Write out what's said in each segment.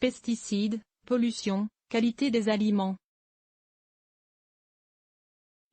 Pesticides, pollution, qualité des aliments.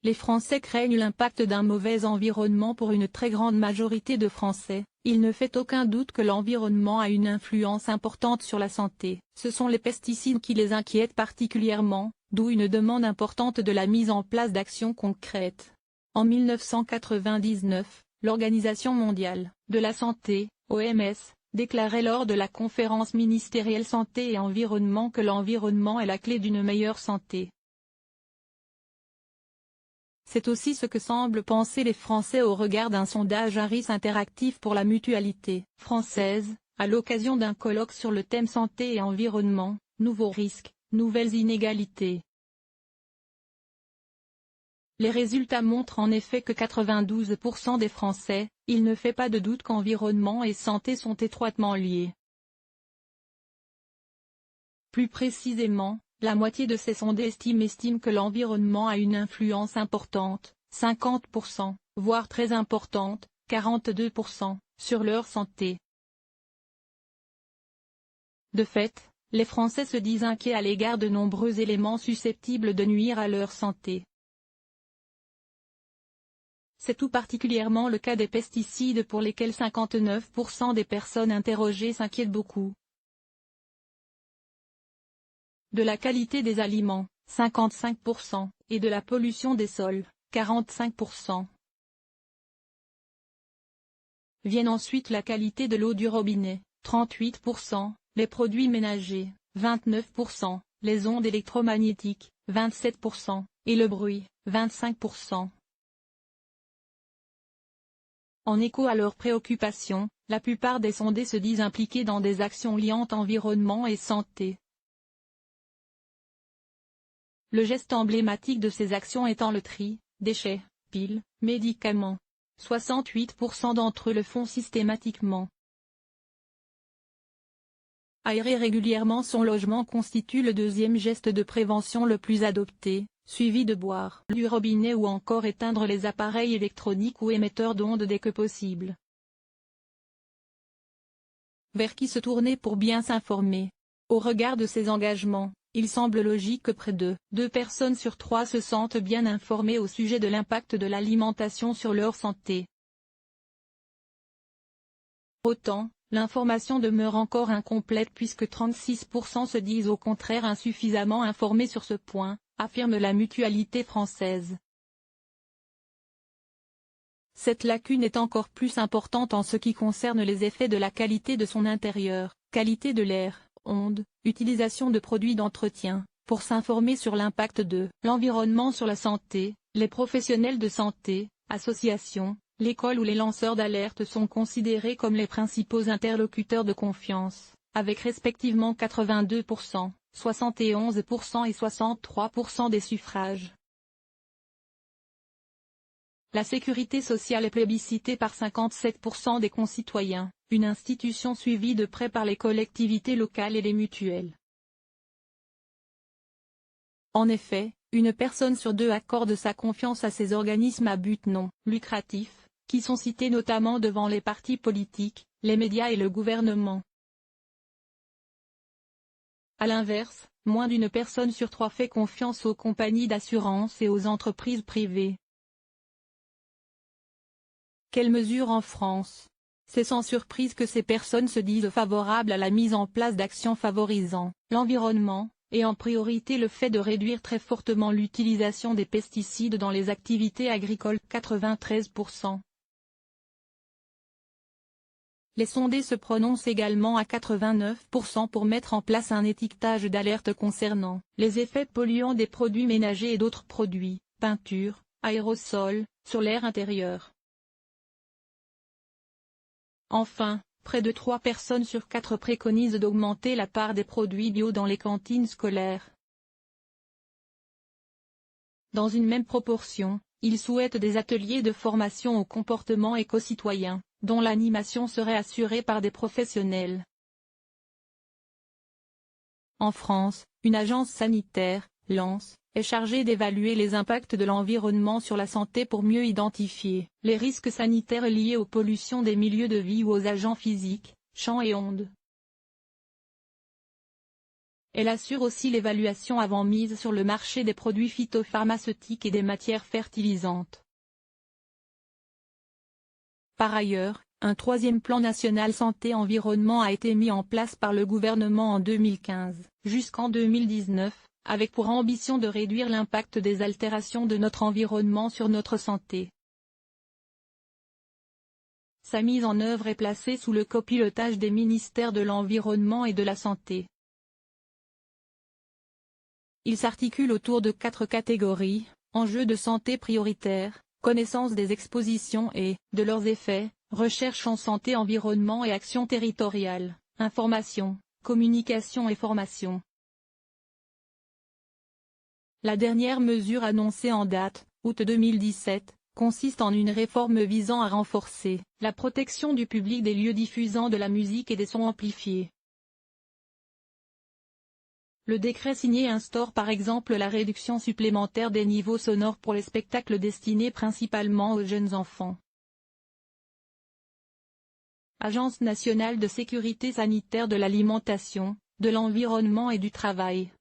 Les Français craignent l'impact d'un mauvais environnement. Pour une très grande majorité de Français, il ne fait aucun doute que l'environnement a une influence importante sur la santé. Ce sont les pesticides qui les inquiètent particulièrement, d'où une demande importante de la mise en place d'actions concrètes. En 1999, l'Organisation mondiale de la santé, OMS, déclarait lors de la conférence ministérielle Santé et Environnement que l'environnement est la clé d'une meilleure santé. C'est aussi ce que semblent penser les Français au regard d'un sondage Harris Interactive pour la Mutualité française, à l'occasion d'un colloque sur le thème santé et environnement, nouveaux risques, nouvelles inégalités. Les résultats montrent en effet que 92% des Français, il ne fait pas de doute qu'environnement et santé sont étroitement liés. Plus précisément, la moitié de ces sondés estiment que l'environnement a une influence importante, 50%, voire très importante, 42%, sur leur santé. De fait, les Français se disent inquiets à l'égard de nombreux éléments susceptibles de nuire à leur santé. C'est tout particulièrement le cas des pesticides pour lesquels 59% des personnes interrogées s'inquiètent beaucoup. De la qualité des aliments, 55%, et de la pollution des sols, 45%. Viennent ensuite la qualité de l'eau du robinet, 38%, les produits ménagers, 29%, les ondes électromagnétiques, 27%, et le bruit, 25%. En écho à leurs préoccupations, la plupart des sondés se disent impliqués dans des actions liant environnement et santé. Le geste emblématique de ces actions étant le tri, déchets, piles, médicaments. 68% d'entre eux le font systématiquement. Aérer régulièrement son logement constitue le deuxième geste de prévention le plus adopté, suivi de boire du robinet ou encore éteindre les appareils électroniques ou émetteurs d'ondes dès que possible. Vers qui se tourner pour bien s'informer? Au regard de ces engagements, il semble logique que près de 2 personnes sur 3 se sentent bien informées au sujet de l'impact de l'alimentation sur leur santé. Autant, l'information demeure encore incomplète puisque 36% se disent au contraire insuffisamment informés sur ce point, affirme la Mutualité française. Cette lacune est encore plus importante en ce qui concerne les effets de la qualité de son intérieur, qualité de l'air, ondes, utilisation de produits d'entretien. Pour s'informer sur l'impact de l'environnement sur la santé, les professionnels de santé, associations, l'école ou les lanceurs d'alerte sont considérés comme les principaux interlocuteurs de confiance, avec respectivement 82%, 71% et 63% des suffrages. La sécurité sociale est plébiscitée par 57% des concitoyens, une institution suivie de près par les collectivités locales et les mutuelles. En effet, une personne sur 2 accorde sa confiance à ces organismes à but non lucratif, qui sont cités notamment devant les partis politiques, les médias et le gouvernement. À l'inverse, moins d'une personne sur 3 fait confiance aux compagnies d'assurance et aux entreprises privées. Quelles mesures en France? C'est sans surprise que ces personnes se disent favorables à la mise en place d'actions favorisant l'environnement, et en priorité le fait de réduire très fortement l'utilisation des pesticides dans les activités agricoles, 93%. Les sondés se prononcent également à 89% pour mettre en place un étiquetage d'alerte concernant les effets polluants des produits ménagers et d'autres produits, peintures, aérosols, sur l'air intérieur. Enfin, près de 3 personnes sur 4 préconisent d'augmenter la part des produits bio dans les cantines scolaires. Dans une même proportion, ils souhaitent des ateliers de formation au comportement éco-citoyen, dont l'animation serait assurée par des professionnels. En France, une agence sanitaire, l'ANS, est chargée d'évaluer les impacts de l'environnement sur la santé pour mieux identifier les risques sanitaires liés aux pollutions des milieux de vie ou aux agents physiques, champs et ondes. Elle assure aussi l'évaluation avant mise sur le marché des produits phytopharmaceutiques et des matières fertilisantes. Par ailleurs, un troisième plan national santé-environnement a été mis en place par le gouvernement en 2015, jusqu'en 2019, avec pour ambition de réduire l'impact des altérations de notre environnement sur notre santé. Sa mise en œuvre est placée sous le copilotage des ministères de l'Environnement et de la Santé. Il s'articule autour de 4 catégories: enjeux de santé prioritaires, connaissance des expositions et, de leurs effets, recherche en santé environnement et action territoriale, information, communication et formation. La dernière mesure annoncée en date, août 2017, consiste en une réforme visant à renforcer la protection du public des lieux diffusant de la musique et des sons amplifiés. Le décret signé instaure par exemple la réduction supplémentaire des niveaux sonores pour les spectacles destinés principalement aux jeunes enfants. Agence nationale de sécurité sanitaire de l'alimentation, de l'environnement et du travail,